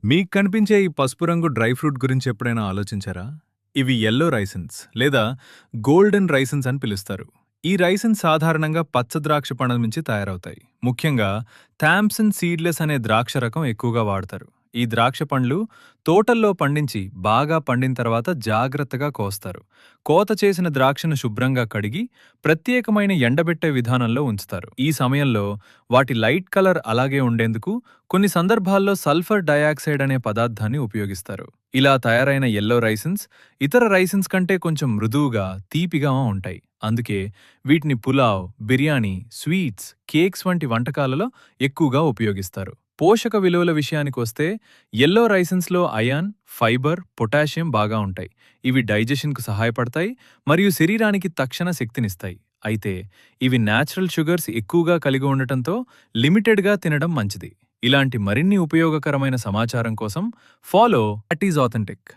మీకు కనిపించే ఈ పసుపు రంగు డ్రై ఫ్రూట్ గురించి ఎప్పుడైనా ఆలోచించారా? ఇవి యెల్లో రైసిన్స్ లేదా గోల్డెన్ రైసిన్స్ అని పిలుస్తారు. ఈ రైసిన్స్ సాధారణంగా పచ్చ ద్రాక్ష పండ్ల నుంచి తయారవుతాయి. ముఖ్యంగా థామ్సన్ సీడ్లెస్ అనే ద్రాక్ష రకం ఎక్కువగా వాడతారు. ఈ ద్రాక్ష పండ్లు తోటల్లో పండించి బాగా పండిన తర్వాత జాగ్రత్తగా కోస్తారు. కోత చేసిన ద్రాక్షను శుభ్రంగా కడిగి ప్రత్యేకమైన ఎండబెట్టే విధానంలో ఉంచుతారు. ఈ సమయంలో వాటి లైట్ కలర్ అలాగే ఉండేందుకు కొన్ని సందర్భాల్లో సల్ఫర్ డయాక్సైడ్ అనే పదార్థాన్ని ఉపయోగిస్తారు. ఇలా తయారైన యెల్లో రైసిన్స్ ఇతర రైసిన్స్ కంటే కొంచెం మృదువుగా, తీపిగా ఉంటాయి. అందుకే వీటిని పులావ్, బిర్యానీ, స్వీట్స్, కేక్స్ వంటి వంటకాలలో ఎక్కువగా ఉపయోగిస్తారు. పోషక విలువల విషయానికొస్తే యెల్లో రైసిన్స్లో అయాన్, ఫైబర్, పొటాషియం బాగా ఉంటాయి. ఇవి డైజెషన్కు సహాయపడతాయి మరియు శరీరానికి తక్షణ శక్తినిస్తాయి. అయితే ఇవి న్యాచురల్ షుగర్స్ ఎక్కువగా కలిగి ఉండటంతో లిమిటెడ్గా తినడం మంచిది. ఇలాంటి మరిన్ని ఉపయోగకరమైన సమాచారం కోసం ఫాలో అట్ ఈజ్ ఆథెంటిక్.